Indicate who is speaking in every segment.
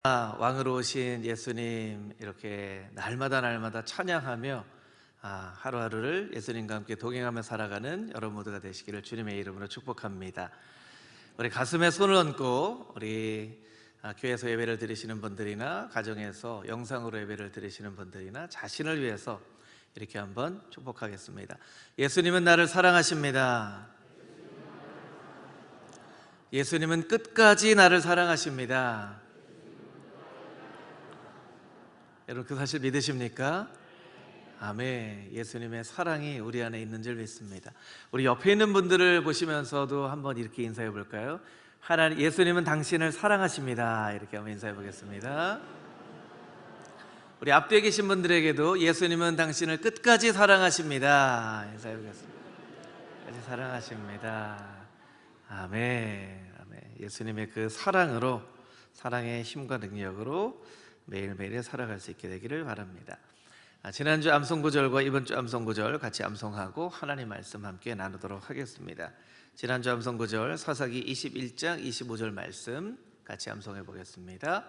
Speaker 1: 왕으로 오신 예수님 이렇게 날마다 찬양하며 하루하루를 예수님과 함께 동행하며 살아가는 여러분 모두가 되시기를 주님의 이름으로 축복합니다. 우리 가슴에 손을 얹고 우리 교회에서 예배를 드리시는 분들이나 가정에서 영상으로 예배를 드리시는 분들이나 자신을 위해서 이렇게 한번 축복하겠습니다. 예수님은 나를 사랑하십니다. 예수님은 끝까지 나를 사랑하십니다. 여러분 그 사실 믿으십니까? 아멘. 예수님의 사랑이 우리 안에 있는 줄 믿습니다. 우리 옆에 있는 분들을 보시면서도 한번 이렇게 인사해 볼까요? 하나님, 예수님은 당신을 사랑하십니다. 이렇게 한번 인사해 보겠습니다. 우리 앞뒤에 계신 분들에게도 예수님은 당신을 끝까지 사랑하십니다. 인사해 보겠습니다. 끝까지 사랑하십니다. 아멘. 아멘. 예수님의 그 사랑으로, 사랑의 힘과 능력으로 매일매일 살아갈 수 있게 되기를 바랍니다. 지난주 암송구절과 이번주 암송구절 같이 암송하고 하나님 말씀 함께 나누도록 하겠습니다. 지난주 암송구절 사사기 21장 25절 말씀 같이 암송해 보겠습니다.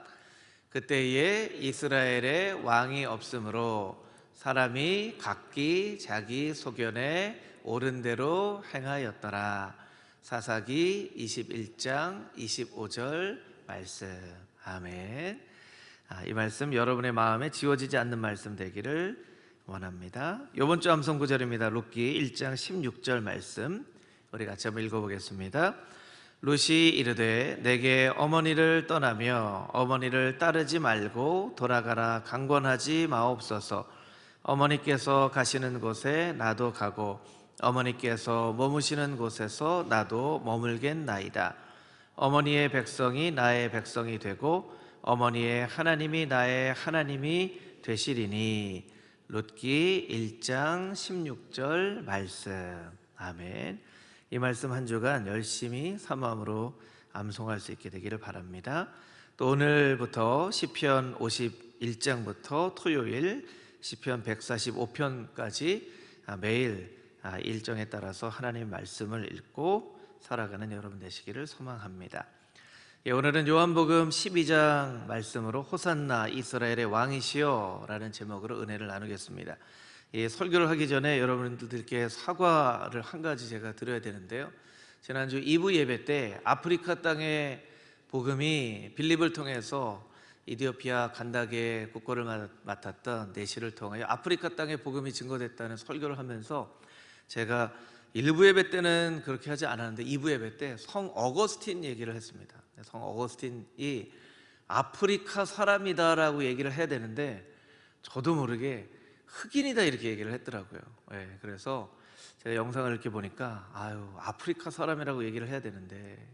Speaker 1: 그때에 이스라엘에 왕이 없으므로 사람이 각기 자기 소견에 옳은 대로 행하였더라. 사사기 21장 25절 말씀. 아멘. 이 말씀 여러분의 마음에 지워지지 않는 말씀 되기를 원합니다. 이번 주 암송 구절입니다. 룻기 1장 16절 말씀 우리 같이 한번 읽어보겠습니다. 룻이 이르되 내게 어머니를 떠나며 어머니를 따르지 말고 돌아가라 강권하지 마옵소서. 어머니께서 가시는 곳에 나도 가고 어머니께서 머무시는 곳에서 나도 머물겠나이다. 어머니의 백성이 나의 백성이 되고 어머니의 하나님이 나의 하나님이 되시리니. 룻기 1장 16절 말씀. 아멘. 이 말씀 한 주간 열심히 사모함으로 암송할 수 있게 되기를 바랍니다. 또 오늘부터 시편 51장부터 토요일 시편 145편까지 매일 일정에 따라서 하나님 말씀을 읽고 살아가는 여러분 되시기를 소망합니다. 오늘은 요한복음 12장 말씀으로 호산나 이스라엘의 왕이시여 라는 제목으로 은혜를 나누겠습니다. 설교를 하기 전에 여러분들께 사과를 한 가지 제가 드려야 되는데요. 지난주 2부 예배 때 아프리카 땅의 복음이 빌립을 통해서 이디오피아 간다게 국거를 맡았던 내시를 통하여 아프리카 땅의 복음이 증거됐다는 설교를 하면서 제가 1부 예배 때는 그렇게 하지 않았는데 2부 예배 때 성 어거스틴 얘기를 했습니다. 성 어거스틴이 아프리카 사람이다라고 얘기를 해야 되는데 저도 모르게 흑인이다 이렇게 얘기를 했더라고요. 그래서 제가 영상을 이렇게 보니까 아프리카 사람이라고 얘기를 해야 되는데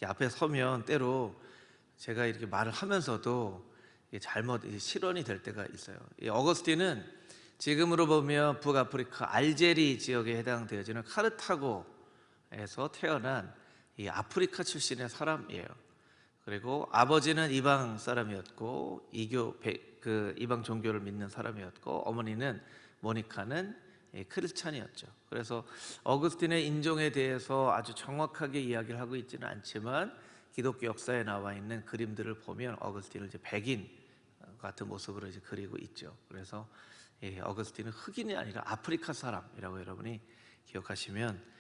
Speaker 1: 앞에 서면 때로 제가 이렇게 말을 하면서도 잘못 실언이 될 때가 있어요. 이 어거스틴은 지금으로 보면 북아프리카 알제리 지역에 해당되어지는 카르타고에서 태어난 이 아프리카 출신의 사람이에요. 그리고 아버지는 이방 사람이었고 이방 종교를 믿는 사람이었고 어머니는 모니카는 크리스찬이었죠. 그래서 어거스틴의 인종에 대해서 아주 정확하게 이야기를 하고 있지는 않지만 기독교 역사에 나와 있는 그림들을 보면 어거스틴을 이제 백인 같은 모습으로 이제 그리고 있죠. 그래서 어거스틴은 흑인이 아니라 아프리카 사람이라고 여러분이 기억하시면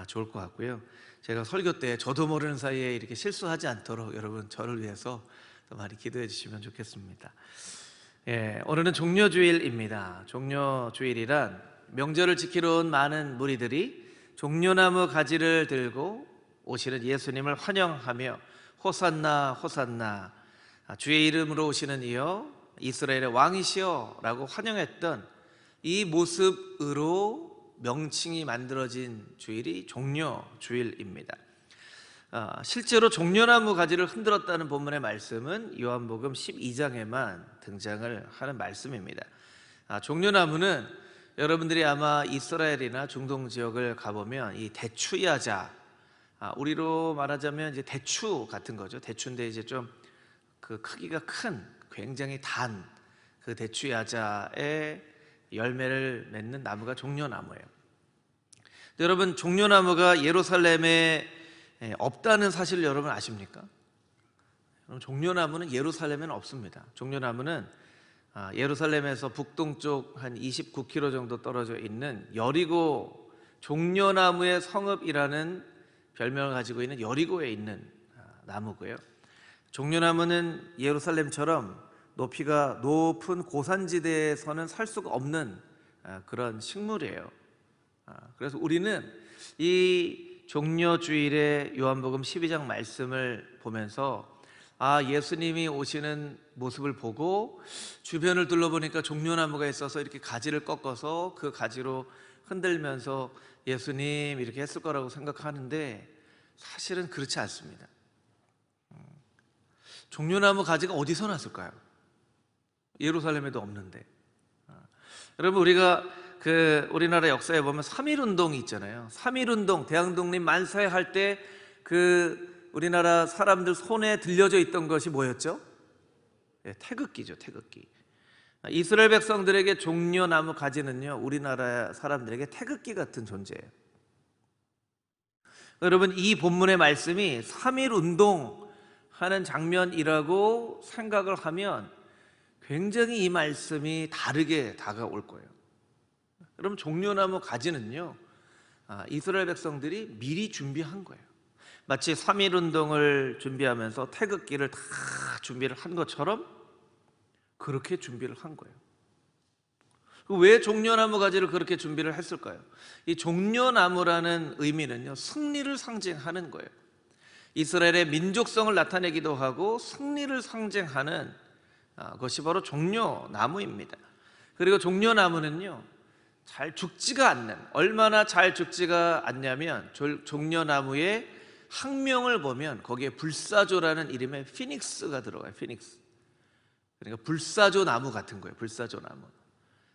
Speaker 1: 좋을 것 같고요. 제가 설교 때 저도 모르는 사이에 이렇게 실수하지 않도록 여러분 저를 위해서 더 많이 기도해 주시면 좋겠습니다. 오늘은 종려주일입니다. 종려주일이란 명절을 지키러 온 많은 무리들이 종려나무 가지를 들고 오시는 예수님을 환영하며 호산나 호산나 주의 이름으로 오시는 이여 이스라엘의 왕이시여 라고 환영했던 이 모습으로 명칭이 만들어진 주일이 종려주일입니다. 실제로 종려나무 가지를 흔들었다는 본문의 말씀은 요한복음 12장에만 등장을 하는 말씀입니다. 종려나무는 여러분들이 아마 이스라엘이나 중동 지역을 가보면 이 대추야자, 우리로 말하자면 이제 대추 같은 거죠. 대추인데 이제 좀 그 크기가 큰 굉장히 단 그 대추야자의 열매를 맺는 나무가 종려나무예요. 여러분 종려나무가 예루살렘에 없다는 사실을 여러분 아십니까? 종려나무는 예루살렘에는 없습니다. 종려나무는 예루살렘에서 북동쪽 한 29km 정도 떨어져 있는 여리고, 종려나무의 성읍이라는 별명을 가지고 있는 여리고에 있는 나무고요. 종려나무는 예루살렘처럼 높이가 높은 고산지대에서는 살 수가 없는 그런 식물이에요. 그래서 우리는 이 종려주일의 요한복음 12장 말씀을 보면서 예수님이 오시는 모습을 보고 주변을 둘러보니까 종려나무가 있어서 이렇게 가지를 꺾어서 그 가지로 흔들면서 예수님 이렇게 했을 거라고 생각하는데, 사실은 그렇지 않습니다. 종려나무 가지가 어디서 났을까요? 예루살렘에도 없는데. 여러분, 우리가 우리나라 역사에 보면 3.1운동이 있잖아요. 3.1운동, 대항독립 만사할 때 우리나라 사람들 손에 들려져 있던 것이 뭐였죠? 태극기죠, 태극기. 이스라엘 백성들에게 종려나무 가지는요, 우리나라 사람들에게 태극기 같은 존재예요. 여러분, 이 본문의 말씀이 3.1운동 하는 장면이라고 생각을 하면 굉장히 이 말씀이 다르게 다가올 거예요. 그럼 종려나무 가지는요, 이스라엘 백성들이 미리 준비한 거예요. 마치 3.1운동을 준비하면서 태극기를 다 준비를 한 것처럼 그렇게 준비를 한 거예요. 왜 종려나무 가지를 그렇게 준비를 했을까요? 이 종려나무라는 의미는요, 승리를 상징하는 거예요. 이스라엘의 민족성을 나타내기도 하고 승리를 상징하는 것이 바로 종려나무입니다. 그리고 종려나무는요, 잘 죽지가 않는, 얼마나 잘 죽지가 않냐면 종려나무의 학명을 보면 거기에 불사조라는 이름의 피닉스가 들어가요. 피닉스. 그러니까 불사조 나무 같은 거예요. 불사조 나무.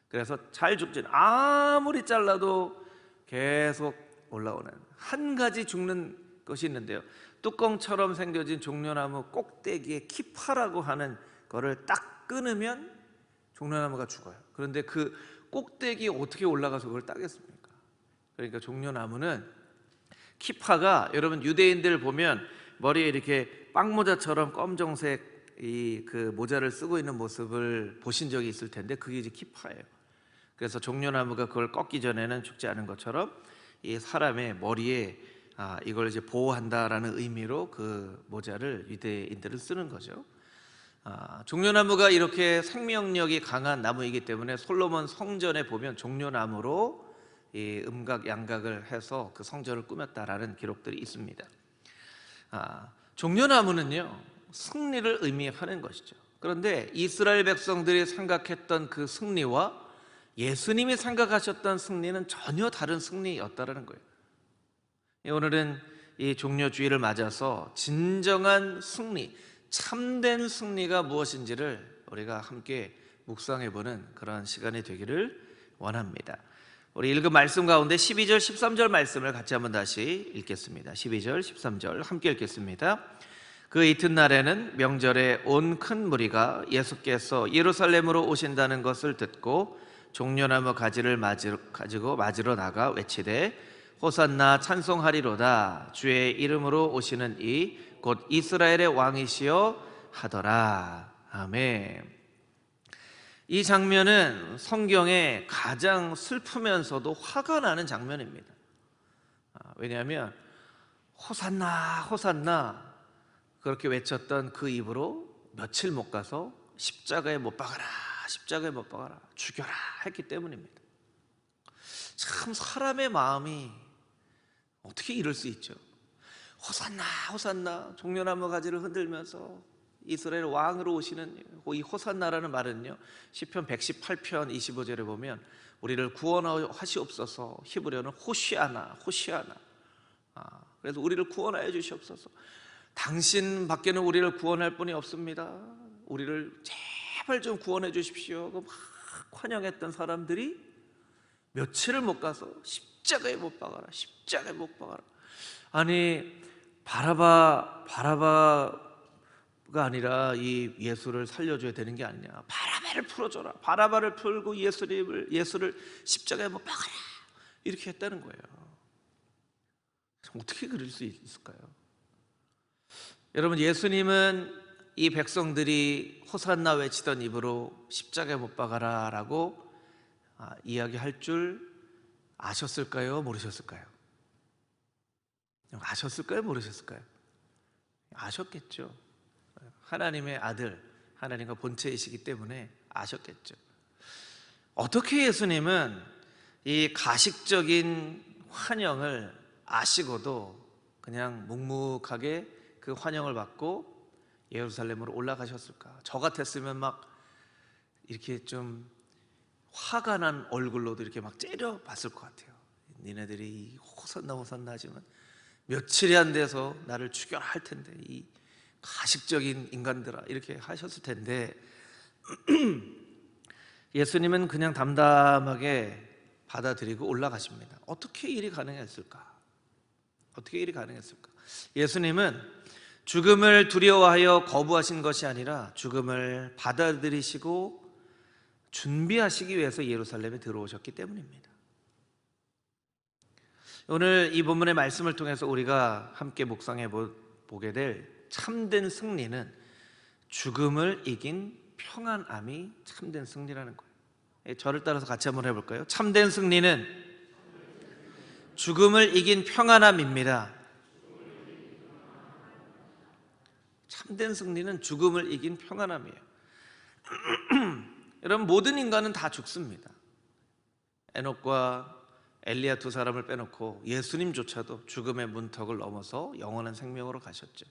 Speaker 1: 그래서 잘 죽지, 아무리 잘라도 계속 올라오는, 한 가지 죽는 것이 있는데요, 뚜껑처럼 생겨진 종려나무 꼭대기에 키파라고 하는 거를 딱 끊으면 종려나무가 죽어요. 그런데 그 꼭대기에 어떻게 올라가서 그걸 따겠습니까? 그러니까 종려나무는 키파가, 여러분 유대인들 보면 머리에 이렇게 빵모자처럼 검정색 그 모자를 쓰고 있는 모습을 보신 적이 있을 텐데, 그게 이제 키파예요. 그래서 종려나무가 그걸 꺾기 전에는 죽지 않은 것처럼 이 사람의 머리에 이걸 이제 보호한다라는 의미로 그 모자를 유대인들은 쓰는 거죠. 종려나무가 이렇게 생명력이 강한 나무이기 때문에 솔로몬 성전에 보면 종려나무로 이 음각 양각을 해서 그 성전을 꾸몄다라는 기록들이 있습니다. 종려나무는요, 승리를 의미하는 것이죠. 그런데 이스라엘 백성들이 생각했던 그 승리와 예수님이 생각하셨던 승리는 전혀 다른 승리였다라는 거예요. 오늘은 이 종려주의를 맞아서 진정한 승리, 참된 승리가 무엇인지를 우리가 함께 묵상해보는 그런 시간이 되기를 원합니다. 우리 읽은 말씀 가운데 12절, 13절 말씀을 같이 한번 다시 읽겠습니다. 12절, 13절 함께 읽겠습니다. 그 이튿날에는 명절에 온 큰 무리가 예수께서 예루살렘으로 오신다는 것을 듣고 종려나무 가지를 가지고 맞으러 나가 외치되 호산나 찬송하리로다, 주의 이름으로 오시는 이 곧 이스라엘의 왕이시여 하더라. 아멘. 이 장면은 성경에 가장 슬프면서도 화가 나는 장면입니다. 왜냐하면 호산나 호산나 그렇게 외쳤던 그 입으로 며칠 못 가서 십자가에 못 박아라, 십자가에 못 박아라, 죽여라 했기 때문입니다. 참 사람의 마음이 어떻게 이럴 수 있죠? 호산나 호산나, 종려나무 가지를 흔들면서 이스라엘 왕으로 오시는 이 호산나라는 말은요, 시편 118편 25절에 보면 우리를 구원하시옵소서, 히브리어는 호시아나, 호시아나. 그래서 우리를 구원하여 주시옵소서, 당신 밖에는 우리를 구원할 분이 없습니다, 우리를 제발 좀 구원해 주십시오. 막 환영했던 사람들이 며칠을 못 가서 십자가에 못 박아라, 십자가에 못 박아라. 아니 바라바가 아니라 이 예수를 살려줘야 되는 게 아니냐, 바라바를 풀어줘라, 바라바를 풀고 예수를 십자가에 못 박아라, 이렇게 했다는 거예요. 어떻게 그럴 수 있을까요? 여러분, 예수님은 이 백성들이 호산나 외치던 입으로 십자가에 못 박아라 라고 이야기할 줄 아셨을까요? 모르셨을까요? 아셨을까요? 모르셨을까요? 아셨겠죠. 하나님의 아들, 하나님과 본체이시기 때문에 아셨겠죠. 어떻게 예수님은 이 가식적인 환영을 아시고도 그냥 묵묵하게 그 환영을 받고 예루살렘으로 올라가셨을까? 저 같았으면 막 이렇게 좀 화가 난 얼굴로도 이렇게 막 째려봤을 것 같아요. 니네들이 호산나 호산나 하지만 며칠이 안 돼서 나를 죽여라 할 텐데, 이 가식적인 인간들아, 이렇게 하셨을 텐데 예수님은 그냥 담담하게 받아들이고 올라가십니다. 어떻게 일이 가능했을까? 어떻게 일이 가능했을까? 예수님은 죽음을 두려워하여 거부하신 것이 아니라 죽음을 받아들이시고 준비하시기 위해서 예루살렘에 들어오셨기 때문입니다. 오늘 이 본문의 말씀을 통해서 우리가 함께 묵상해 보게 될 참된 승리는 죽음을 이긴 평안함이 참된 승리라는 거예요. 저를 따라서 같이 한번 해볼까요? 참된 승리는 죽음을 이긴 평안함입니다. 참된 승리는 죽음을 이긴 평안함이에요. 여러분, 모든 인간은 다 죽습니다. 에녹과 엘리야 두 사람을 빼놓고 예수님조차도 죽음의 문턱을 넘어서 영원한 생명으로 가셨죠.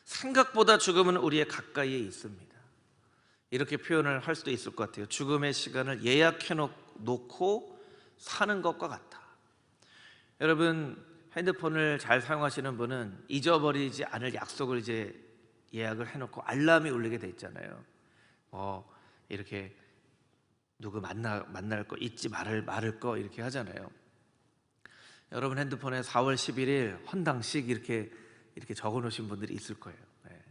Speaker 1: 생각보다 죽음은 우리의 가까이에 있습니다. 이렇게 표현을 할 수도 있을 것 같아요. 죽음의 시간을 예약해 놓고 사는 것과 같다. 여러분, 핸드폰을 잘 사용하시는 분은 잊어버리지 않을 약속을 이제 예약을 해놓고 알람이 울리게 돼 있잖아요. 이렇게 누구 만날 거 잊지 말을 거 이렇게 하잖아요. 여러분 핸드폰에 4월 11일 헌당식 이렇게 적어 놓으신 분들이 있을 거예요. 네.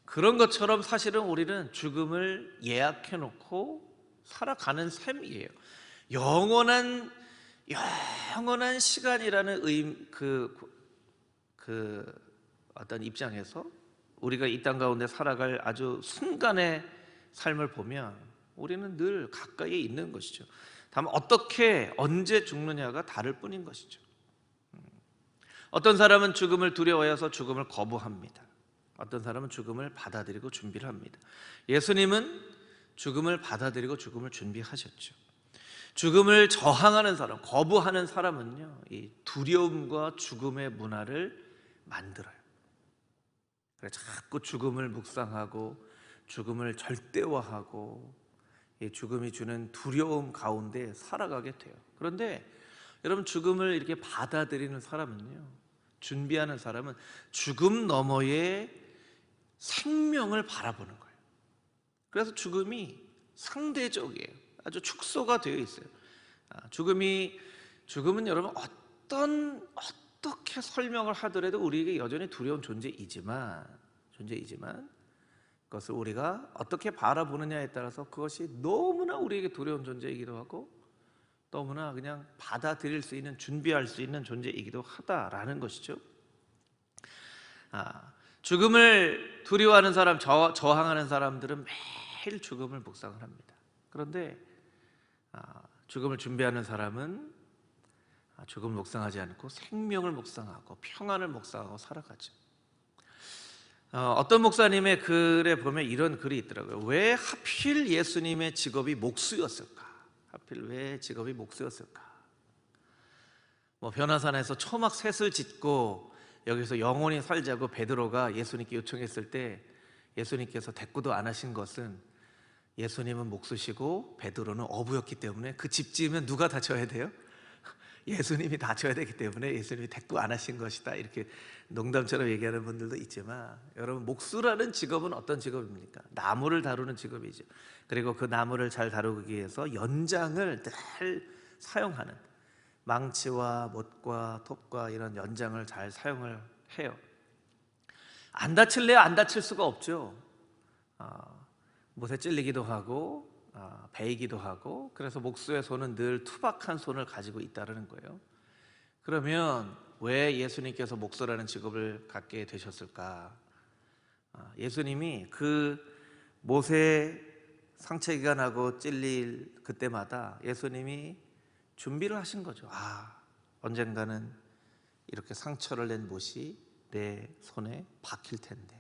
Speaker 1: 그런 것처럼 사실은 우리는 죽음을 예약해 놓고 살아가는 셈이에요. 영원한 시간이라는 어떤 입장에서 우리가 이 땅 가운데 살아갈 아주 순간의 삶을 보면 우리는 늘 가까이에 있는 것이죠. 다만 어떻게 언제 죽느냐가 다를 뿐인 것이죠. 어떤 사람은 죽음을 두려워해서 죽음을 거부합니다. 어떤 사람은 죽음을 받아들이고 준비를 합니다. 예수님은 죽음을 받아들이고 죽음을 준비하셨죠. 죽음을 저항하는 사람, 거부하는 사람은요, 이 두려움과 죽음의 문화를 만들어요. 그래서 자꾸 죽음을 묵상하고 죽음을 절대화하고 이 죽음이 주는 두려움 가운데 살아가게 돼요. 그런데 여러분, 죽음을 이렇게 받아들이는 사람은요, 준비하는 사람은 죽음 너머의 생명을 바라보는 거예요. 그래서 죽음이 상대적이에요. 아주 축소가 되어 있어요. 죽음은 여러분 어떻게 설명을 하더라도 우리에게 여전히 두려운 존재이지만 그것을 우리가 어떻게 바라보느냐에 따라서 그것이 너무나 우리에게 두려운 존재이기도 하고 너무나 그냥 받아들일 수 있는, 준비할 수 있는 존재이기도 하다라는 것이죠. 죽음을 두려워하는 사람, 저항하는 사람들은 매일 죽음을 묵상을 합니다. 그런데 죽음을 준비하는 사람은 죽음을 묵상하지 않고 생명을 묵상하고 평안을 묵상하고 살아가죠. 어떤 목사님의 글에 보면 이런 글이 있더라고요. 왜 하필 예수님의 직업이 목수였을까? 하필 왜 직업이 목수였을까? 변화산에서 초막 셋을 짓고 여기서 영원히 살자고 베드로가 예수님께 요청했을 때 예수님께서 대꾸도 안 하신 것은 예수님은 목수시고 베드로는 어부였기 때문에 그 집 지으면 누가 다 져야 돼요? 예수님이 다 져야 되기 때문에 예수님이 대꾸 안 하신 것이다, 이렇게 농담처럼 얘기하는 분들도 있지만, 여러분, 목수라는 직업은 어떤 직업입니까? 나무를 다루는 직업이죠. 그리고 그 나무를 잘 다루기 위해서 연장을 늘 사용하는, 망치와 못과 톱과 이런 연장을 잘 사용을 해요. 안 다칠래야 안 다칠 수가 없죠. 못에 찔리기도 하고 베이기도 하고, 그래서 목수의 손은 늘 투박한 손을 가지고 있다는 거예요. 그러면 왜 예수님께서 목수라는 직업을 갖게 되셨을까? 예수님이 그 못에 상처가 나고 찔릴 그때마다 예수님이 준비를 하신 거죠. 언젠가는 이렇게 상처를 낸 못이 내 손에 박힐 텐데.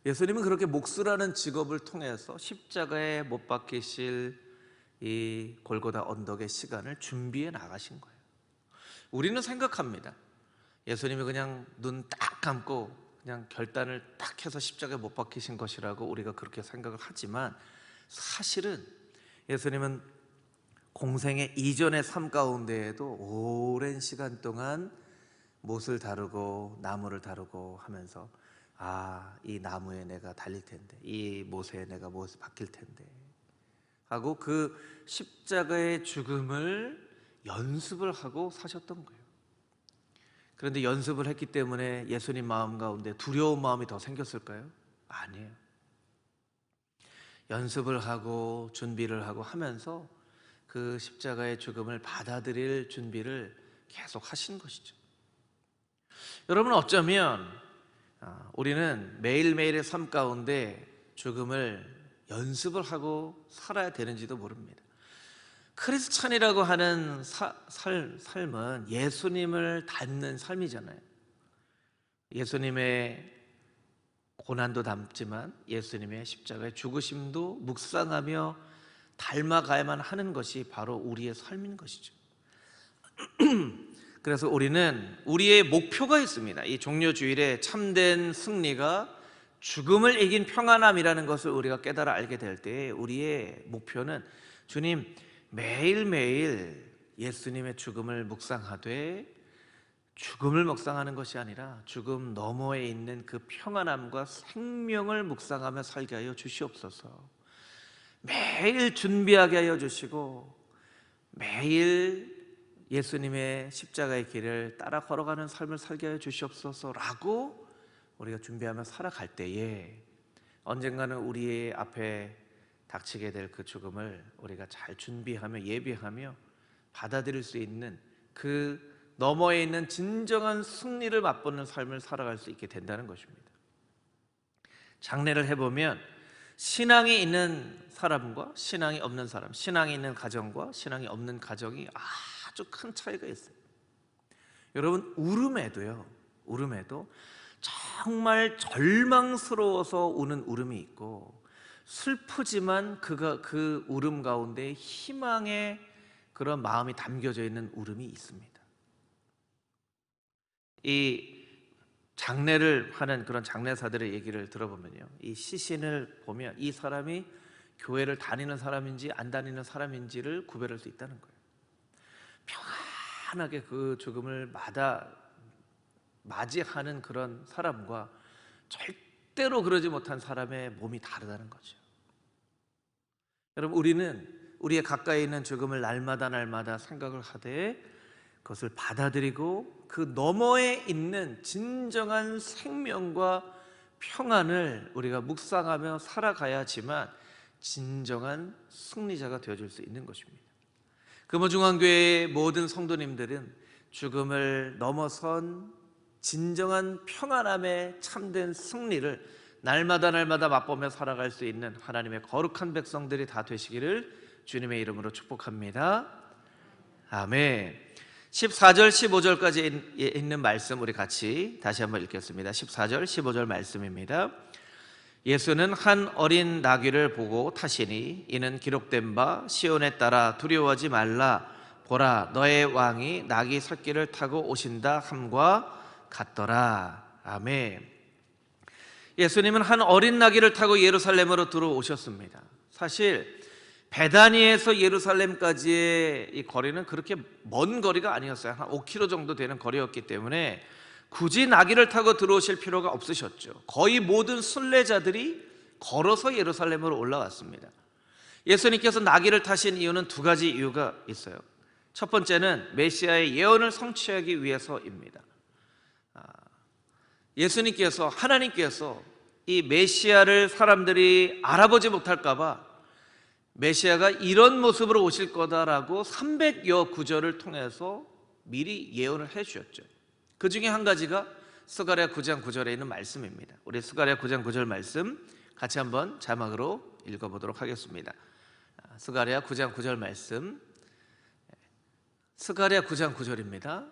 Speaker 1: 예수님은 그렇게 목수라는 직업을 통해서 십자가에 못 박히실 이 골고다 언덕의 시간을 준비해 나가신 거예요. 우리는 생각합니다. 예수님이 그냥 눈 딱 감고 그냥 결단을 딱 해서 십자가에 못 박히신 것이라고 우리가 그렇게 생각을 하지만, 사실은 예수님은 공생의 이전의 삶 가운데에도 오랜 시간 동안 못을 다루고 나무를 다루고 하면서 이 나무에 내가 달릴 텐데, 이 못에 내가 못을 박힐 텐데 하고 그 십자가의 죽음을 연습을 하고 사셨던 거예요. 그런데 연습을 했기 때문에 예수님 마음 가운데 두려운 마음이 더 생겼을까요? 아니에요. 연습을 하고 준비를 하고 하면서 그 십자가의 죽음을 받아들일 준비를 계속 하신 것이죠. 여러분, 어쩌면 우리는 매일매일의 삶 가운데 죽음을 연습을 하고 살아야 되는지도 모릅니다. 크리스찬이라고 하는 삶은 예수님을 닮는 삶이잖아요. 예수님의 고난도 담지만 예수님의 십자가의 죽으심도 묵상하며 닮아가야만 하는 것이 바로 우리의 삶인 것이죠. 그래서 우리는 우리의 목표가 있습니다. 이 종려주일의 참된 승리가 죽음을 이긴 평안함이라는 것을 우리가 깨달아 알게 될 때, 우리의 목표는 주님, 매일매일 예수님의 죽음을 묵상하되 죽음을 묵상하는 것이 아니라 죽음 너머에 있는 그 평안함과 생명을 묵상하며 살게 하여 주시옵소서. 매일 준비하게 하여 주시고 매일 예수님의 십자가의 길을 따라 걸어가는 삶을 살게 하여 주시옵소서라고 우리가 준비하며 살아갈 때에 언젠가는 우리의 앞에 닥치게 될 그 죽음을 우리가 잘 준비하며 예비하며 받아들일 수 있는 그 너머에 있는 진정한 승리를 맛보는 삶을 살아갈 수 있게 된다는 것입니다. 장례를 해보면 신앙이 있는 사람과 신앙이 없는 사람, 신앙이 있는 가정과 신앙이 없는 가정이 아주 큰 차이가 있어요. 여러분, 울음에도 정말 절망스러워서 우는 울음이 있고, 슬프지만 그 울음 가운데 희망의 그런 마음이 담겨져 있는 울음이 있습니다. 이 장례를 하는 그런 장례사들의 얘기를 들어보면요, 이 시신을 보면 이 사람이 교회를 다니는 사람인지 안 다니는 사람인지를 구별할 수 있다는 거예요. 평안하게 그 죽음을 맞이하는 그런 사람과 절대로 그러지 못한 사람의 몸이 다르다는 거죠. 여러분, 우리는 우리의 가까이 있는 죽음을 날마다 생각을 하되 그것을 받아들이고 그 너머에 있는 진정한 생명과 평안을 우리가 묵상하며 살아가야지만 진정한 승리자가 되어줄 수 있는 것입니다. 금호중앙교회의 모든 성도님들은 죽음을 넘어선 진정한 평안함의 참된 승리를 날마다 맛보며 살아갈 수 있는 하나님의 거룩한 백성들이 다 되시기를 주님의 이름으로 축복합니다. 아멘. 14절 15절까지 있는 말씀 우리 같이 다시 한번 읽겠습니다. 14절 15절 말씀입니다. 예수는 한 어린 나귀를 보고 타시니 이는 기록된 바 시온에 따라 두려워하지 말라, 보라 너의 왕이 나귀 새끼를 타고 오신다 함과 같더라. 아멘. 예수님은 한 어린 나귀를 타고 예루살렘으로 들어오셨습니다. 사실 베다니에서 예루살렘까지의 이 거리는 그렇게 먼 거리가 아니었어요. 한 5km 정도 되는 거리였기 때문에 굳이 나귀를 타고 들어오실 필요가 없으셨죠. 거의 모든 순례자들이 걸어서 예루살렘으로 올라왔습니다. 예수님께서 나귀를 타신 이유는 두 가지 이유가 있어요. 첫 번째는 메시아의 예언을 성취하기 위해서입니다. 예수님께서, 하나님께서 이 메시아를 사람들이 알아보지 못할까 봐 메시아가 이런 모습으로 오실 거다라고 300여 구절을 통해서 미리 예언을 해 주셨죠. 그 중에 한 가지가 스가랴 9장 9절에 있는 말씀입니다. 우리 스가랴 9장 9절 말씀 같이 한번 자막으로 읽어보도록 하겠습니다. 스가랴 9장 9절 말씀, 스가랴 9장 9절입니다.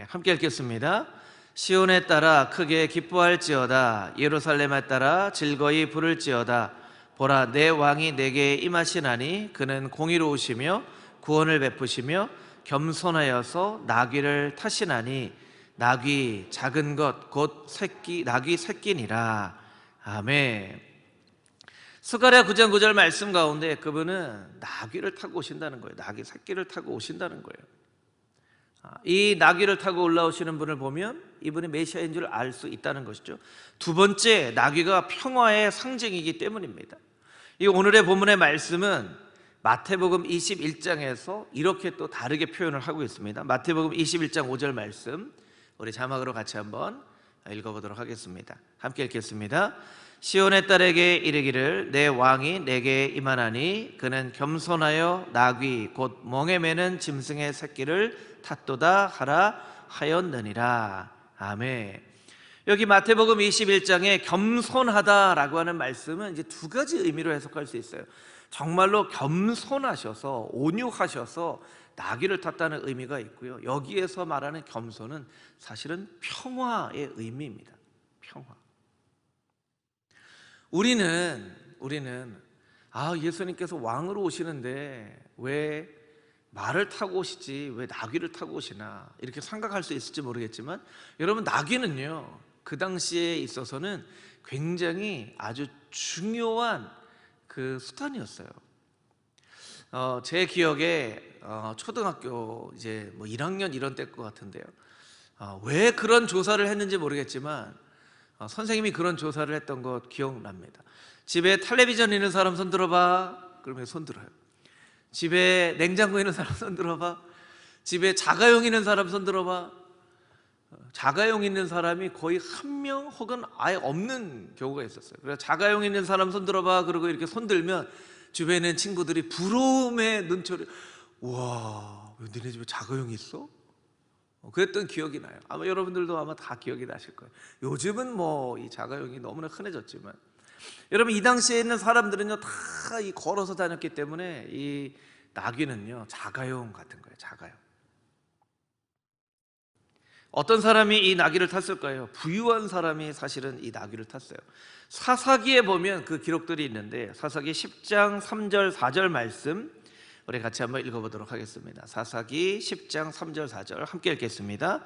Speaker 1: 함께 읽겠습니다. 시온에 따라 크게 기뻐할지어다. 예루살렘에 따라 즐거이 부를지어다. 보라, 내 왕이 내게 임하시나니 그는 공의로우시며 구원을 베푸시며 겸손하여서 나귀를 타시나니 나귀 작은 것 곧 나귀 새끼니라. 아멘. 스가랴 9장 9절 말씀 가운데 그분은 나귀를 타고 오신다는 거예요. 나귀 새끼를 타고 오신다는 거예요. 이 나귀를 타고 올라오시는 분을 보면 이분이 메시아인 줄 알 수 있다는 것이죠. 두 번째, 나귀가 평화의 상징이기 때문입니다. 이 오늘의 본문의 말씀은 마태복음 21장에서 이렇게 또 다르게 표현을 하고 있습니다. 마태복음 21장 5절 말씀 우리 자막으로 같이 한번 읽어보도록 하겠습니다. 함께 읽겠습니다. 시온의 딸에게 이르기를 내 왕이 내게 임하나니 그는 겸손하여 나귀 곧 멍에 매는 짐승의 새끼를 탔도다 하라 하였느니라. 아멘. 여기 마태복음 21장에 겸손하다라고 하는 말씀은 이제 두 가지 의미로 해석할 수 있어요. 정말로 겸손하셔서 온유하셔서 나귀를 탔다는 의미가 있고요. 여기에서 말하는 겸손은 사실은 평화의 의미입니다. 평화. 우리는 예수님께서 왕으로 오시는데 왜 말을 타고 오시지 왜 나귀를 타고 오시나 이렇게 생각할 수 있을지 모르겠지만, 여러분, 나귀는요 그 당시에 있어서는 굉장히 아주 중요한 그 수단이었어요. 제 기억에 초등학교 이제 뭐 1학년 이런 때일 것 같은데요. 왜 그런 조사를 했는지 모르겠지만 선생님이 그런 조사를 했던 거 기억납니다. 집에 텔레비전 있는 사람 손 들어봐. 그러면 손 들어요. 집에 냉장고 있는 사람 손 들어봐. 집에 자가용 있는 사람 손 들어봐. 자가용 있는 사람이 거의 한 명 혹은 아예 없는 경우가 있었어요. 그래서 자가용 있는 사람 손 들어봐. 그러고 이렇게 손 들면 주변에 있는 친구들이 부러움의 눈초리. 와, 너네 집에 자가용이 있어? 그랬던 기억이 나요. 아마 여러분들도 아마 다 기억이 나실 거예요. 요즘은 뭐 이 자가용이 너무나 흔해졌지만, 여러분, 이 당시에 있는 사람들은요 다 이 걸어서 다녔기 때문에 이 나귀는요 자가용 같은 거예요. 자가용. 어떤 사람이 이 나귀를 탔을까요? 부유한 사람이 사실은 이 나귀를 탔어요. 사사기에 보면 그 기록들이 있는데, 사사기 10장 3절 4절 말씀 우리 같이 한번 읽어보도록 하겠습니다. 사사기 10장 3절 4절 함께 읽겠습니다.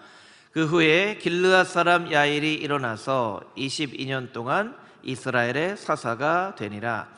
Speaker 1: 그 후에 길르앗 사람 야일이 일어나서 22년 동안 이스라엘의 사사가 되니라.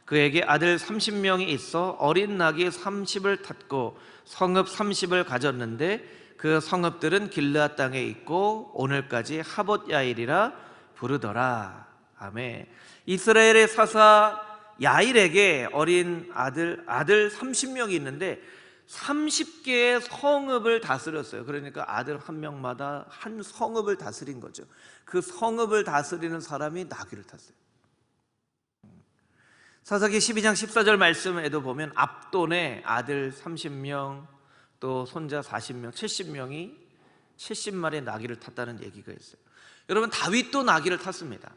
Speaker 1: 그에게 아들 30명이 있어 어린 나귀 30을 탔고 성읍 30을 가졌는데 그 성읍들은 길르앗 땅에 있고 오늘까지 하봇 야일이라 부르더라. 아멘. 이스라엘의 사사 야일에게 어린 아들 30명이 있는데 30개의 성읍을 다스렸어요. 그러니까 아들 한 명마다 한 성읍을 다스린 거죠. 그 성읍을 다스리는 사람이 나귀를 탔어요. 사사기 12장 14절 말씀에도 보면 압돈의 아들 30명 또 손자 40명 70명이 70마리의 나귀를 탔다는 얘기가 있어요. 여러분, 다윗도 나귀를 탔습니다.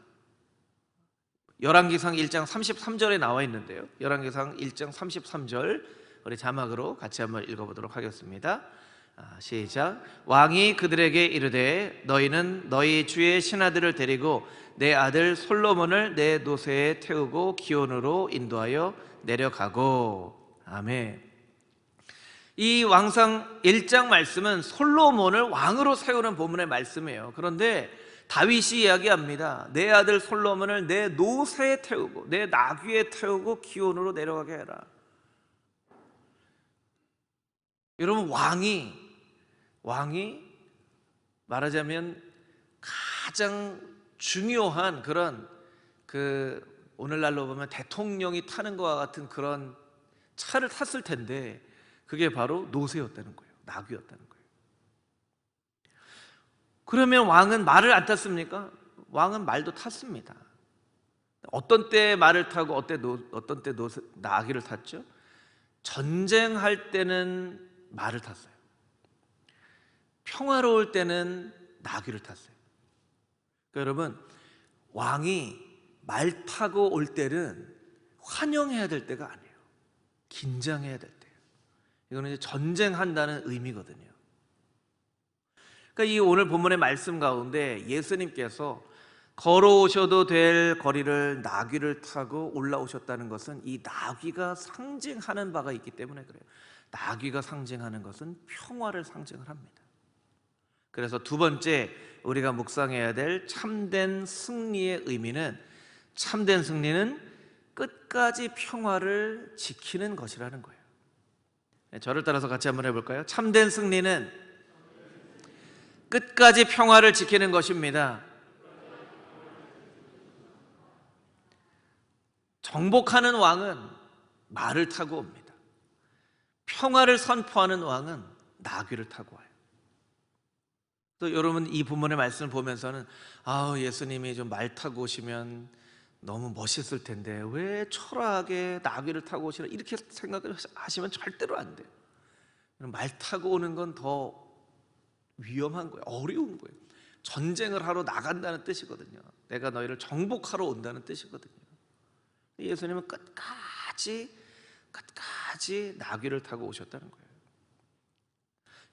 Speaker 1: 열왕기상 1장 33절에 나와 있는데요, 열왕기상 1장 33절 우리 자막으로 같이 한번 읽어보도록 하겠습니다. 시작. 왕이 그들에게 이르되 너희는 너희 주의 신하들을 데리고 내 아들 솔로몬을 내 노새에 태우고 기온으로 인도하여 내려가고. 아멘. 이 왕상 1장 말씀은 솔로몬을 왕으로 세우는 본문의 말씀이에요. 그런데 다윗이 이야기합니다. 내 아들 솔로몬을 내 노새에 태우고 내 나귀에 태우고 기온으로 내려가게 해라. 여러분, 왕이 말하자면 가장 중요한 그런 오늘날로 보면 대통령이 타는 것과 같은 그런 차를 탔을 텐데 그게 바로 노새였다는 거예요. 나귀였다는 거예요. 그러면 왕은 말을 안 탔습니까? 왕은 말도 탔습니다. 어떤 때 말을 타고 어떤 때 나귀를 탔죠? 전쟁할 때는 말을 탔어요. 평화로울 때는 나귀를 탔어요. 그러니까 여러분, 왕이 말 타고 올 때는 환영해야 될 때가 아니에요. 긴장해야 될 때예요. 이거는 이제 전쟁한다는 의미거든요. 그러니까 이 오늘 본문의 말씀 가운데 예수님께서 걸어오셔도 될 거리를 나귀를 타고 올라오셨다는 것은 이 나귀가 상징하는 바가 있기 때문에 그래요. 나귀가 상징하는 것은 평화를 상징을 합니다. 그래서 두 번째 우리가 묵상해야 될 참된 승리의 의미는, 참된 승리는 끝까지 평화를 지키는 것이라는 거예요. 저를 따라서 같이 한번 해볼까요? 참된 승리는 끝까지 평화를 지키는 것입니다. 정복하는 왕은 말을 타고 옵니다. 평화를 선포하는 왕은 나귀를 타고 와요. 또 여러분, 이 본문의 말씀을 보면서는 예수님이 좀 말 타고 오시면 너무 멋있을 텐데 왜 초라하게 나귀를 타고 오시나, 이렇게 생각을 하시면 절대로 안 돼요. 말 타고 오는 건 더 위험한 거예요. 어려운 거예요. 전쟁을 하러 나간다는 뜻이거든요. 내가 너희를 정복하러 온다는 뜻이거든요. 예수님은 끝까지 나귀를 타고 오셨다는 거예요.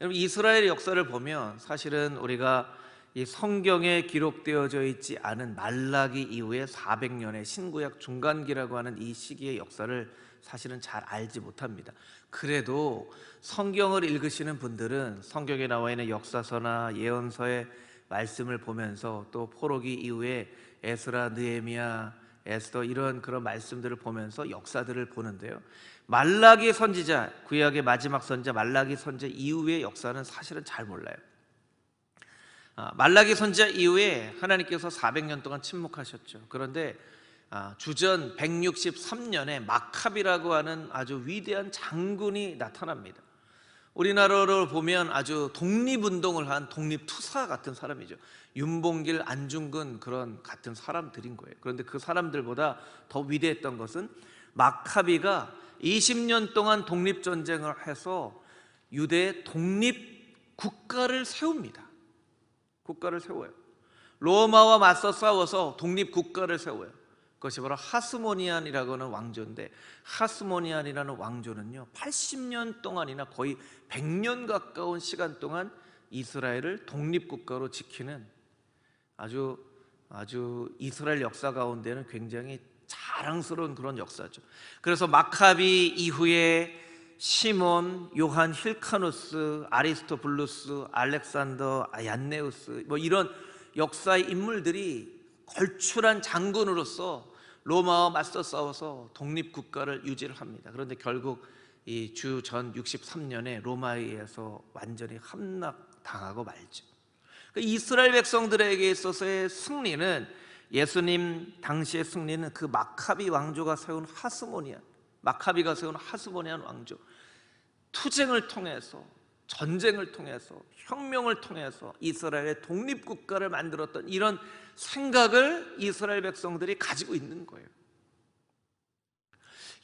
Speaker 1: 여러분, 이스라엘의 역사를 보면 사실은 우리가 이 성경에 기록되어져 있지 않은 말라기 이후에 400년의 신구약 중간기라고 하는 이 시기의 역사를 사실은 잘 알지 못합니다. 그래도 성경을 읽으시는 분들은 성경에 나와 있는 역사서나 예언서의 말씀을 보면서, 또 포로기 이후에 에스라, 느헤미야, 에스더, 이런 그런 말씀들을 보면서 역사들을 보는데요, 말라기 선지자, 구약의 마지막 선지자 말라기 선지자 이후의 역사는 사실은 잘 몰라요. 말라기 선지자 이후에 하나님께서 400년 동안 침묵하셨죠. 그런데 주전 163년에 마카비라고 하는 아주 위대한 장군이 나타납니다. 우리나라로 보면 아주 독립운동을 한 독립투사 같은 사람이죠. 윤봉길, 안중근, 그런 같은 사람들인 거예요. 그런데 그 사람들보다 더 위대했던 것은 마카비가 20년 동안 독립전쟁을 해서 유대의 독립국가를 세웁니다. 국가를 세워요. 로마와 맞서 싸워서 독립국가를 세워요. 그것이 바로 하스모니안이라고 하는 왕조인데, 하스모니안이라는 왕조는요 80년 동안이나 거의 100년 가까운 시간 동안 이스라엘을 독립국가로 지키는 아주 이스라엘 역사 가운데는 굉장히 자랑스러운 그런 역사죠. 그래서 마카비 이후에 시몬, 요한 힐카누스, 아리스토블루스, 알렉산더, 얀네우스, 이런 역사의 인물들이 걸출한 장군으로서 로마와 맞서 싸워서 독립국가를 유지를 합니다. 그런데 결국 이 주전 63년에 로마에 의해서 완전히 함락당하고 말죠. 이스라엘 백성들에게 있어서의 승리는, 예수님 당시의 승리는 그 마카비 왕조가 세운 마카비가 세운 하스모니안 왕조, 투쟁을 통해서, 전쟁을 통해서, 혁명을 통해서 이스라엘의 독립국가를 만들었던 이런 생각을 이스라엘 백성들이 가지고 있는 거예요.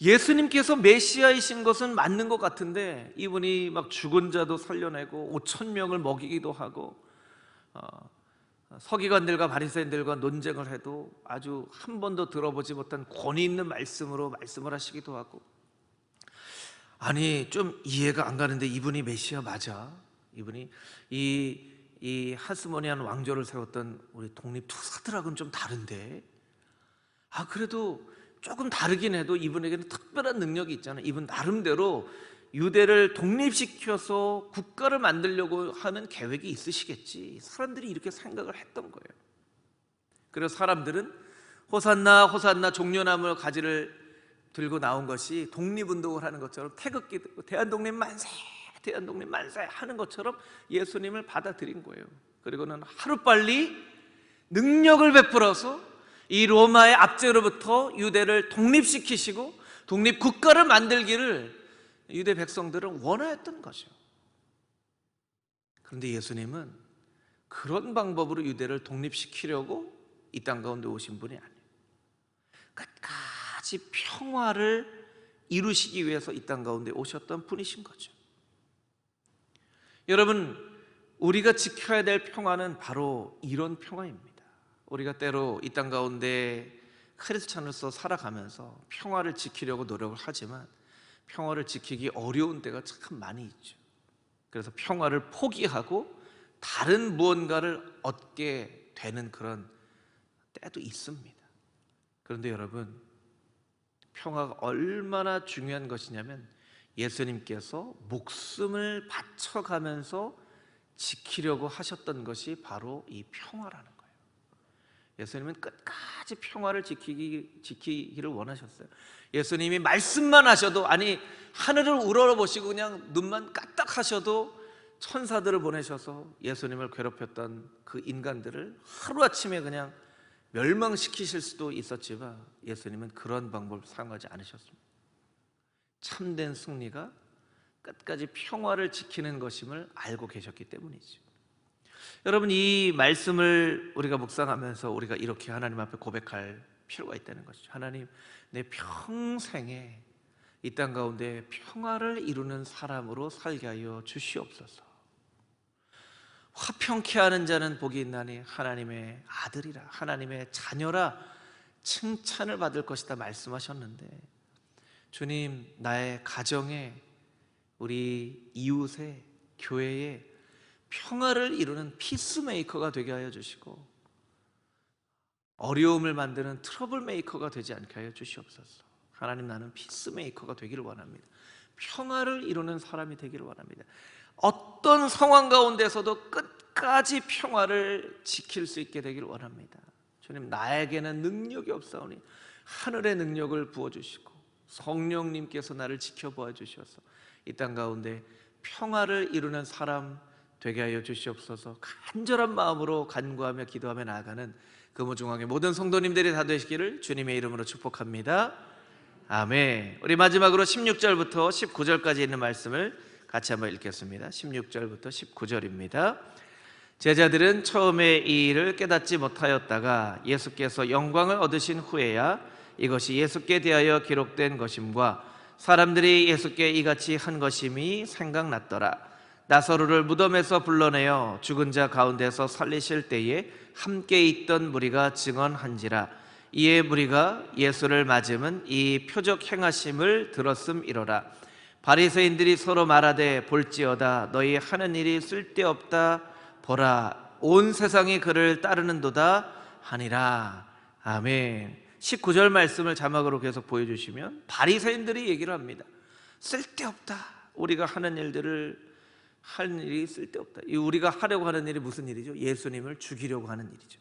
Speaker 1: 예수님께서 메시아이신 것은 맞는 것 같은데, 이분이 막 죽은 자도 살려내고 5,000명을 먹이기도 하고 서기관들과 바리새인들과 논쟁을 해도 아주 한 번도 들어보지 못한 권위 있는 말씀으로 말씀을 하시기도 하고, 아니 좀 이해가 안 가는데 이분이 메시아 맞아? 이분이 이 하스모니안 왕조를 세웠던 우리 독립투사들하고는 좀 다른데, 그래도 조금 다르긴 해도 이분에게는 특별한 능력이 있잖아요. 이분 나름대로 유대를 독립시켜서 국가를 만들려고 하는 계획이 있으시겠지. 사람들이 이렇게 생각을 했던 거예요. 그래서 사람들은 호산나 호산나 종려나무 가지를 들고 나온 것이 독립운동을 하는 것처럼, 태극기 들고 대한독립 만세, 대한독립 만세 하는 것처럼 예수님을 받아들인 거예요. 그리고는 하루빨리 능력을 베풀어서 이 로마의 압제로부터 유대를 독립시키시고 독립국가를 만들기를 유대 백성들은 원하였던 거죠. 그런데 예수님은 그런 방법으로 유대를 독립시키려고 이 땅 가운데 오신 분이 아니에요. 끝까지 평화를 이루시기 위해서 이 땅 가운데 오셨던 분이신 거죠. 여러분, 우리가 지켜야 될 평화는 바로 이런 평화입니다. 우리가 때로 이 땅 가운데 크리스찬으로서 살아가면서 평화를 지키려고 노력을 하지만 평화를 지키기 어려운 때가 참 많이 있죠. 그래서 평화를 포기하고 다른 무언가를 얻게 되는 그런 때도 있습니다. 그런데 여러분, 평화가 얼마나 중요한 것이냐면 예수님께서 목숨을 바쳐가면서 지키려고 하셨던 것이 바로 이 평화라는 거예요. 예수님은 끝까지 평화를 지키기를 원하셨어요. 예수님이 말씀만 하셔도, 아니 하늘을 우러러보시고 그냥 눈만 까딱 하셔도 천사들을 보내셔서 예수님을 괴롭혔던 그 인간들을 하루아침에 그냥 멸망시키실 수도 있었지만 예수님은 그런 방법을 사용하지 않으셨습니다. 참된 승리가 끝까지 평화를 지키는 것임을 알고 계셨기 때문이죠. 여러분, 이 말씀을 우리가 묵상하면서 우리가 이렇게 하나님 앞에 고백할 필요가 있다는 것이죠. 하나님, 내 평생에 이 땅 가운데 평화를 이루는 사람으로 살게 하여 주시옵소서. 화평케 하는 자는 복이 있나니 하나님의 아들이라, 하나님의 자녀라 칭찬을 받을 것이다 말씀하셨는데, 주님, 나의 가정에, 우리 이웃에, 교회에 평화를 이루는 피스메이커가 되게 하여 주시고 어려움을 만드는 트러블 메이커가 되지 않게 하여 주시옵소서. 하나님, 나는 피스메이커가 되기를 원합니다. 평화를 이루는 사람이 되기를 원합니다. 어떤 상황 가운데서도 끝까지 평화를 지킬 수 있게 되기를 원합니다. 주님, 나에게는 능력이 없사오니 하늘의 능력을 부어주시고 성령님께서 나를 지켜보아 주셔서 이 땅 가운데 평화를 이루는 사람 되게 하여 주시옵소서. 간절한 마음으로 간구하며 기도하며 나아가는 금호중앙의 모든 성도님들이 다 되시기를 주님의 이름으로 축복합니다. 아멘. 우리 마지막으로 16절부터 19절까지 있는 말씀을 같이 한번 읽겠습니다. 16절부터 19절입니다. 제자들은 처음에 이 일을 깨닫지 못하였다가 예수께서 영광을 얻으신 후에야 이것이 예수께 대하여 기록된 것임과 사람들이 예수께 이같이 한 것임이 생각났더라. 나사로를 무덤에서 불러내어 죽은 자 가운데서 살리실 때에 함께 있던 무리가 증언한지라. 이에 무리가 예수를 맞음은 이 표적 행하심을 들었음이로라. 바리새인들이 서로 말하되 볼지어다 너희 하는 일이 쓸데없다. 보라, 온 세상이 그를 따르는도다 하니라. 아멘. 19절 말씀을 자막으로 계속 보여주시면 바리새인들이 얘기를 합니다. 쓸데없다. 우리가 하는 일이 쓸데없다. 우리가 하려고 하는 일이 무슨 일이죠? 예수님을 죽이려고 하는 일이죠.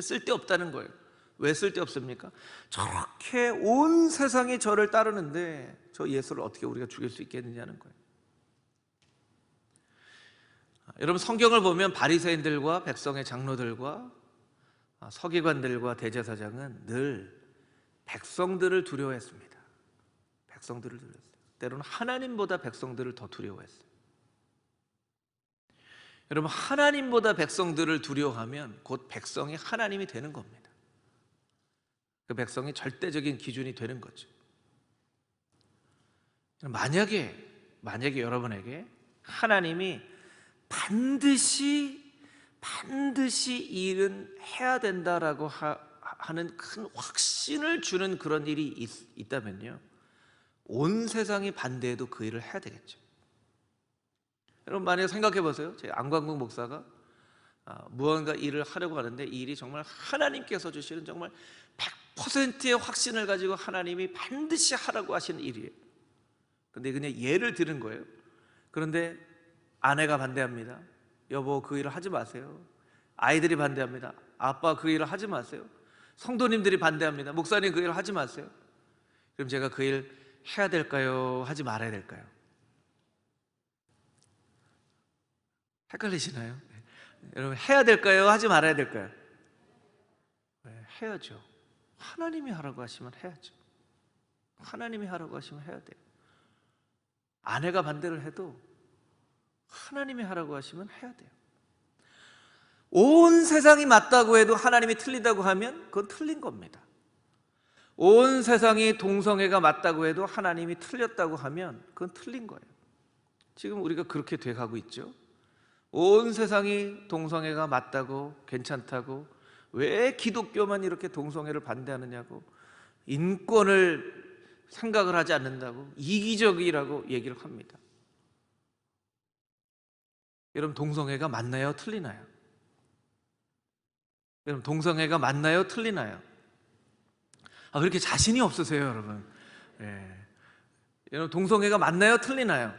Speaker 1: 쓸데없다는 거예요. 왜 쓸데없습니까? 저렇게 온 세상이 저를 따르는데 저 예수를 어떻게 우리가 죽일 수 있겠느냐는 거예요. 여러분, 성경을 보면 바리새인들과 백성의 장로들과 서기관들과 대제사장은 늘 백성들을 두려워했습니다. 백성들을 두려워했어요. 때로는 하나님보다 백성들을 더 두려워했어요. 여러분, 하나님보다 백성들을 두려워하면 곧 백성이 하나님이 되는 겁니다. 그 백성이 절대적인 기준이 되는 거죠. 만약에 여러분에게 하나님이 반드시 이 일은 해야 된다라고 하는 큰 확신을 주는 그런 일이 있다면요, 온 세상이 반대해도 그 일을 해야 되겠죠. 여러분, 만약에 생각해 보세요. 제 안광국 목사가 무언가 일을 하려고 하는데 이 일이 정말 하나님께서 주시는 정말 100%의 확신을 가지고 하나님이 반드시 하라고 하시는 일이에요. 그런데 그냥 예를 들은 거예요. 그런데 아내가 반대합니다. 여보, 그 일을 하지 마세요. 아이들이 반대합니다. 아빠, 그 일을 하지 마세요. 성도님들이 반대합니다. 목사님, 그 일을 하지 마세요. 그럼 제가 그 일 해야 될까요? 하지 말아야 될까요? 헷갈리시나요? 여러분, 해야 될까요? 하지 말아야 될까요? 해야죠. 하나님이 하라고 하시면 해야죠. 하나님이 하라고 하시면 해야 돼요. 아내가 반대를 해도 하나님이 하라고 하시면 해야 돼요. 온 세상이 맞다고 해도 하나님이 틀리다고 하면 그건 틀린 겁니다. 온 세상이 동성애가 맞다고 해도 하나님이 틀렸다고 하면 그건 틀린 거예요. 지금 우리가 그렇게 돼가고 있죠. 온 세상이 동성애가 맞다고, 괜찮다고, 왜 기독교만 이렇게 동성애를 반대하느냐고, 인권을 생각을 하지 않는다고, 이기적이라고 얘기를 합니다. 여러분, 동성애가 맞나요? 틀리나요? 여러분, 동성애가 맞나요? 틀리나요? 왜 이렇게 자신이 없으세요, 여러분? 예. 여러분, 동성애가 맞나요? 틀리나요?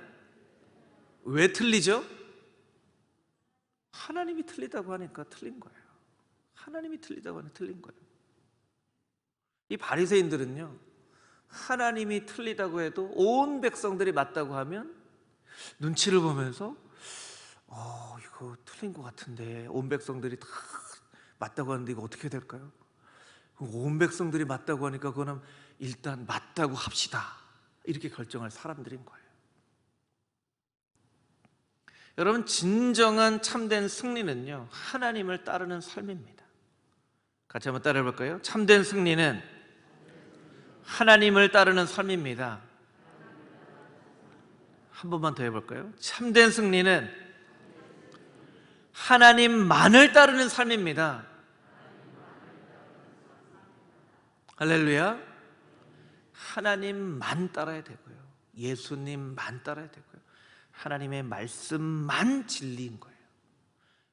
Speaker 1: 왜 틀리죠? 하나님이 틀리다고 하니까 틀린 거예요. 하나님이 틀리다고 하니까 틀린 거예요. 이 바리새인들은요, 하나님이 틀리다고 해도 온 백성들이 맞다고 하면 눈치를 보면서 이거 틀린 것 같은데 온 백성들이 다 맞다고 하는데 이거 어떻게 될까요? 온 백성들이 맞다고 하니까 그거는 일단 맞다고 합시다, 이렇게 결정할 사람들인 거예요. 여러분, 진정한 참된 승리는요, 하나님을 따르는 삶입니다. 같이 한번 따라해 볼까요? 참된 승리는 하나님을 따르는 삶입니다. 한 번만 더 해볼까요? 참된 승리는 하나님만을 따르는 삶입니다. 할렐루야. 하나님만 따라야 되고요, 예수님만 따라야 되고요, 하나님의 말씀만 진리인 거예요.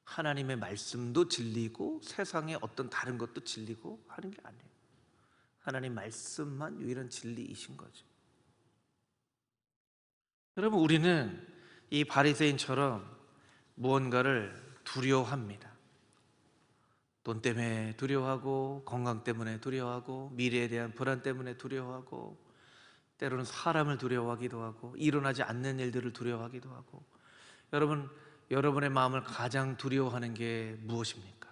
Speaker 1: 하나님의 말씀도 진리고 세상의 어떤 다른 것도 진리고 하는 게 아니에요. 하나님 말씀만 유일한 진리이신 거죠. 여러분, 우리는 이 바리새인처럼 무언가를 두려워합니다. 돈 때문에 두려워하고, 건강 때문에 두려워하고, 미래에 대한 불안 때문에 두려워하고, 때로는 사람을 두려워하기도 하고, 일어나지 않는 일들을 두려워하기도 하고. 여러분, 여러분의 마음을 가장 두려워하는 게 무엇입니까?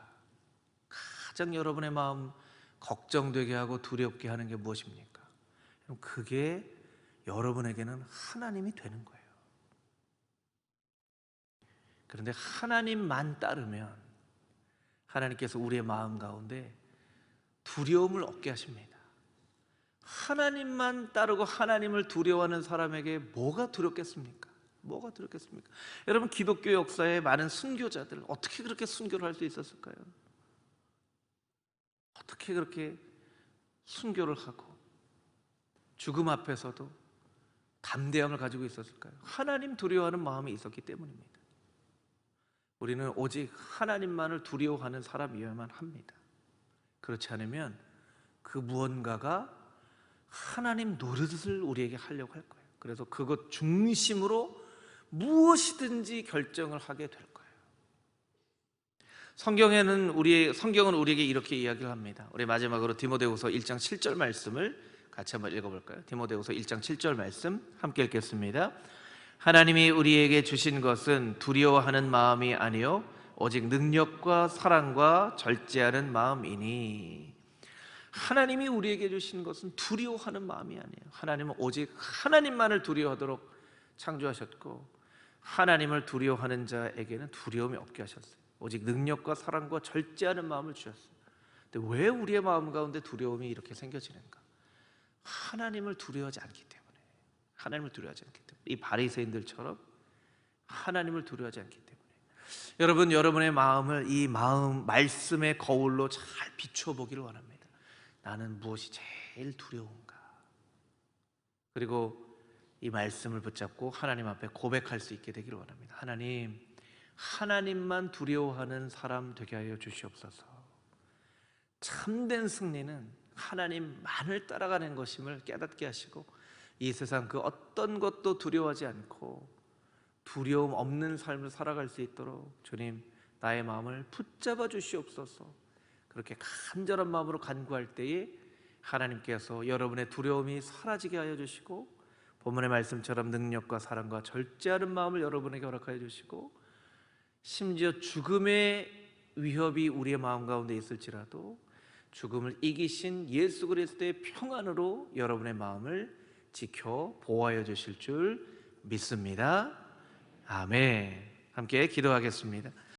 Speaker 1: 가장 여러분의 마음 걱정되게 하고 두렵게 하는 게 무엇입니까? 그게 여러분에게는 하나님이 되는 거예요. 그런데 하나님만 따르면 하나님께서 우리의 마음 가운데 두려움을 얻게 하십니다. 하나님만 따르고 하나님을 두려워하는 사람에게 뭐가 두렵겠습니까? 뭐가 두렵겠습니까? 여러분, 기독교 역사의 많은 순교자들 어떻게 그렇게 순교를 할 수 있었을까요? 어떻게 그렇게 순교를 하고 죽음 앞에서도 담대함을 가지고 있었을까요? 하나님 두려워하는 마음이 있었기 때문입니다. 우리는 오직 하나님만을 두려워하는 사람이어야만 합니다. 그렇지 않으면 그 무언가가 하나님 노릇을 우리에게 하려고 할 거예요. 그래서 그것 중심으로 무엇이든지 결정을 하게 될 거예요. 성경은 우리에게 이렇게 이야기를 합니다. 우리 마지막으로 디모데후서 1장 7절 말씀을 같이 한번 읽어볼까요? 디모데후서 1장 7절 말씀 함께 읽겠습니다. 하나님이 우리에게 주신 것은 두려워하는 마음이 아니요 오직 능력과 사랑과 절제하는 마음이니. 하나님이 우리에게 주신 것은 두려워하는 마음이 아니에요. 하나님은 오직 하나님만을 두려워하도록 창조하셨고, 하나님을 두려워하는 자에게는 두려움이 없게 하셨어요. 오직 능력과 사랑과 절제하는 마음을 주셨어요. 근데 왜 우리의 마음 가운데 두려움이 이렇게 생겨지는가? 하나님을 두려워하지 않기 때문에. 하나님을 두려워하지 않기 때문에. 이 바리새인들처럼 하나님을 두려워하지 않기 때문에. 여러분, 여러분의 마음을 이 말씀의 거울로 잘 비춰보기를 원합니다. 나는 무엇이 제일 두려운가? 그리고 이 말씀을 붙잡고 하나님 앞에 고백할 수 있게 되기를 원합니다. 하나님, 하나님만 두려워하는 사람 되게 하여 주시옵소서. 참된 승리는 하나님만을 따라가는 것임을 깨닫게 하시고, 이 세상 그 어떤 것도 두려워하지 않고 두려움 없는 삶을 살아갈 수 있도록 주님, 나의 마음을 붙잡아 주시옵소서. 그렇게 간절한 마음으로 간구할 때에 하나님께서 여러분의 두려움이 사라지게 하여 주시고, 본문의 말씀처럼 능력과 사랑과 절제하는 마음을 여러분에게 허락하여 주시고, 심지어 죽음의 위협이 우리의 마음 가운데 있을지라도 죽음을 이기신 예수 그리스도의 평안으로 여러분의 마음을 지켜 보호하여 주실 줄 믿습니다. 아멘. 함께 기도하겠습니다.